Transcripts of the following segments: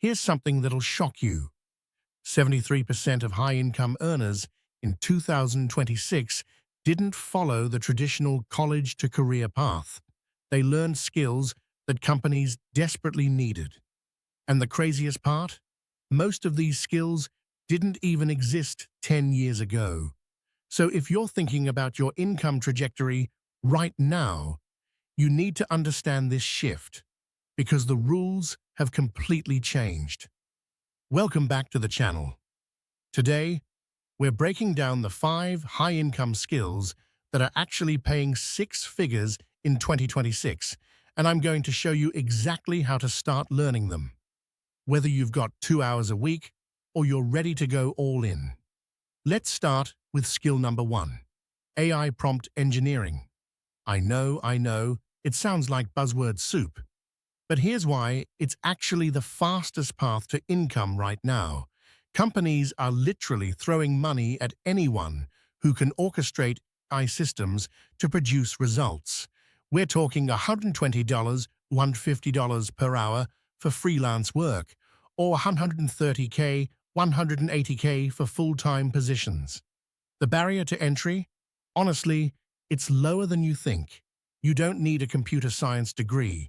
Here's something that'll shock you. 73% of high-income earners in 2026 didn't follow the traditional college-to-career path. They learned skills that companies desperately needed. And the craziest part? Most of these skills didn't even exist 10 years ago. So if you're thinking about your income trajectory right now, you need to understand this shift because the rules have completely changed. Welcome back to the channel. Today, we're breaking down the 5 high-income skills that are actually paying 6 figures in 2026, and I'm going to show you exactly how to start learning them, whether you've got 2 hours a week or you're ready to go all in. Let's start with skill number 1, AI prompt engineering. I know, it sounds like buzzword soup, but here's why it's actually the fastest path to income right now. Companies are literally throwing money at anyone who can orchestrate AI systems to produce results. We're talking $120, $150 per hour for freelance work, or $130K, $180K for full-time positions. The barrier to entry? Honestly, it's lower than you think. You don't need a computer science degree.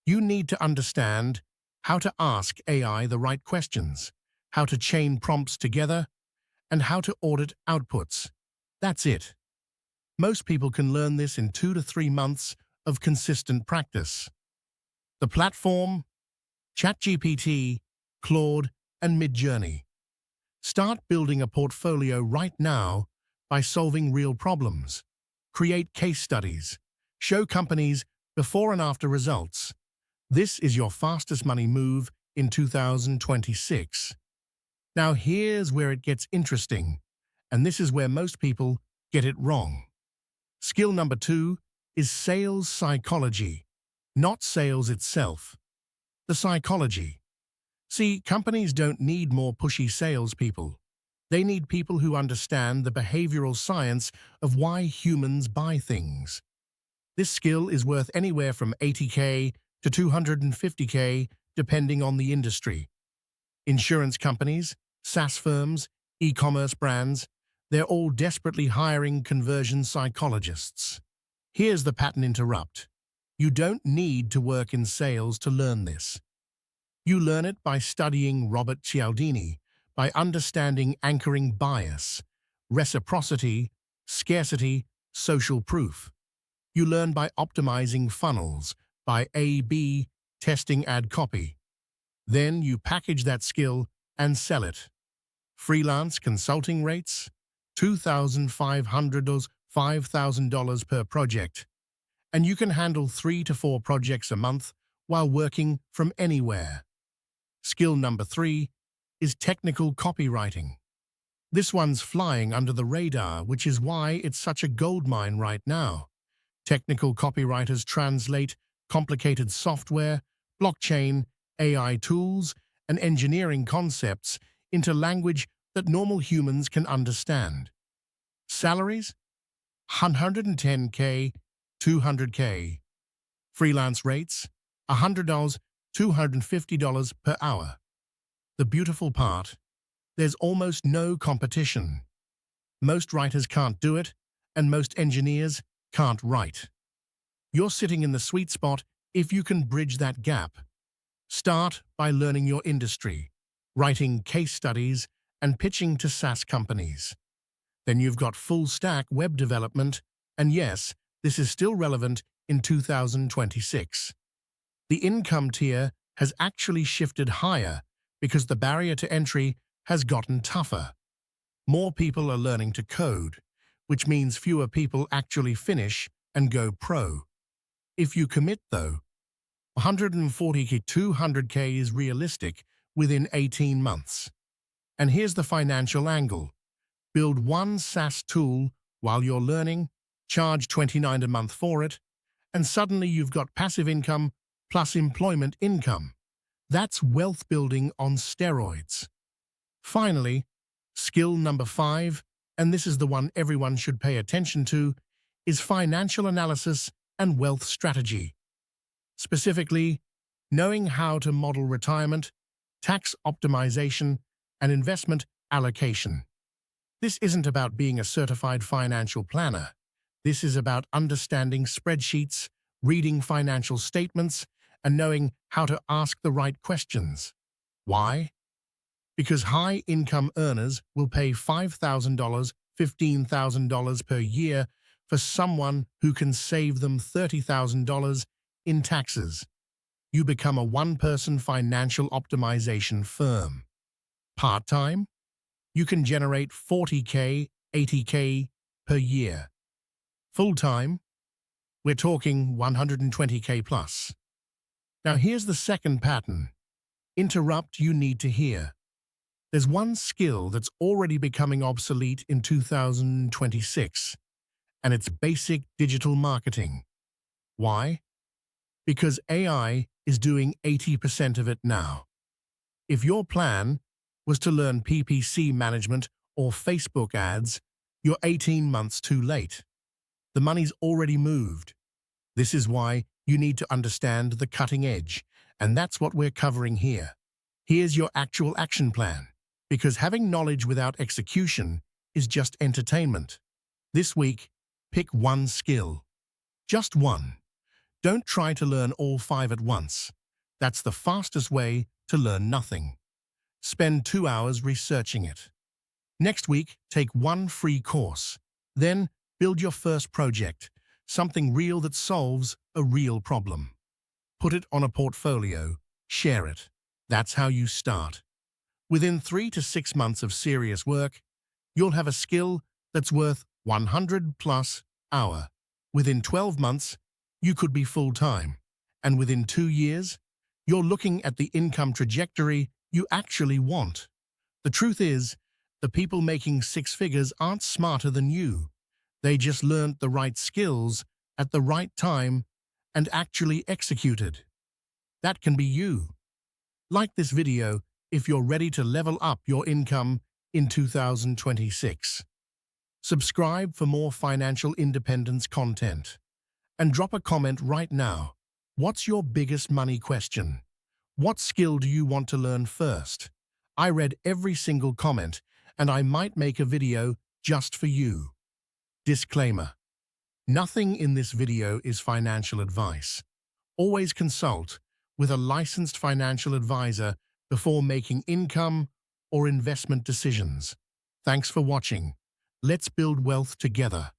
You need to understand how to ask AI the right questions, how to chain prompts together, and how to audit outputs. That's it. Most people can learn this in 2 to 3 months of consistent practice. The platform? ChatGPT, Claude, and Midjourney. Start building a portfolio right now by solving real problems. Create case studies. Show companies before and after results. This is your fastest money move in 2026. Now here's where it gets interesting, and this is where most people get it wrong. Skill number 2 is sales psychology, not sales itself. The psychology. See, companies don't need more pushy salespeople. They need people who understand the behavioral science of why humans buy things. This skill is worth anywhere from $80K to $250K, depending on the industry. Insurance companies, SaaS firms, e-commerce brands, they're all desperately hiring conversion psychologists. Here's the pattern interrupt. You don't need to work in sales to learn this. You learn it by studying Robert Cialdini, by understanding anchoring bias, reciprocity, scarcity, social proof. You learn by optimizing funnels, by A/B testing ad copy. Then you package that skill and sell it. Freelance consulting rates? $2,500 $5,000 per project. And you can handle 3 to 4 projects a month while working from anywhere. Skill number 3 is technical copywriting. This one's flying under the radar, which is why it's such a goldmine right now. Technical copywriters translate complicated software, blockchain, AI tools, and engineering concepts into language that normal humans can understand. Salaries? $110K, $200K. Freelance rates? $100, $250 per hour. The beautiful part? There's almost no competition. Most writers can't do it, and most engineers can't write. You're sitting in the sweet spot if you can bridge that gap. Start by learning your industry, writing case studies, and pitching to SaaS companies. Then you've got full-stack web development, and yes, this is still relevant in 2026. The income tier has actually shifted higher because the barrier to entry has gotten tougher. More people are learning to code, which means fewer people actually finish and go pro. If you commit, though, $140K, $200K is realistic within 18 months. And here's the financial angle. Build one SaaS tool while you're learning, charge $29 a month for it, and suddenly you've got passive income plus employment income. That's wealth building on steroids. Finally, skill number 5, and this is the one everyone should pay attention to, is financial analysis and wealth strategy. Specifically, knowing how to model retirement, tax optimization, and investment allocation. This isn't about being a certified financial planner. This is about understanding spreadsheets, reading financial statements, and knowing how to ask the right questions. Why? Because high-income earners will pay $5,000, $15,000 per year for someone who can save them $30,000 in taxes. You become a one-person financial optimization firm. Part-time? You can generate $40K, $80K per year. Full-time? We're talking $120K plus. Now here's the second pattern. Interrupt you need to hear. There's one skill that's already becoming obsolete in 2026, and it's basic digital marketing. Why? Because AI is doing 80% of it now. If your plan was to learn PPC management or Facebook ads, you're 18 months too late. The money's already moved. This is why you need to understand the cutting edge, and that's what we're covering here. Here's your actual action plan, because having knowledge without execution is just entertainment. This week, pick one skill. Just one. Don't try to learn all 5 at once. That's the fastest way to learn nothing. Spend 2 hours researching it. Next week, take one free course. Then, build your first project, something real that solves a real problem. Put it on a portfolio. Share it. That's how you start. Within 3 to 6 months of serious work, you'll have a skill that's worth 100 plus hour. Within 12 months, you could be full-time. And within 2 years, you're looking at the income trajectory you actually want. The truth is, the people making 6 figures aren't smarter than you. They just learned the right skills at the right time and actually executed. That can be you. Like this video if you're ready to level up your income in 2026. Subscribe for more financial independence content. And drop a comment right now. What's your biggest money question? What skill do you want to learn first? I read every single comment, and I might make a video just for you. Disclaimer. Nothing in this video is financial advice. Always consult with a licensed financial advisor before making income or investment decisions. Thanks for watching. Let's build wealth together.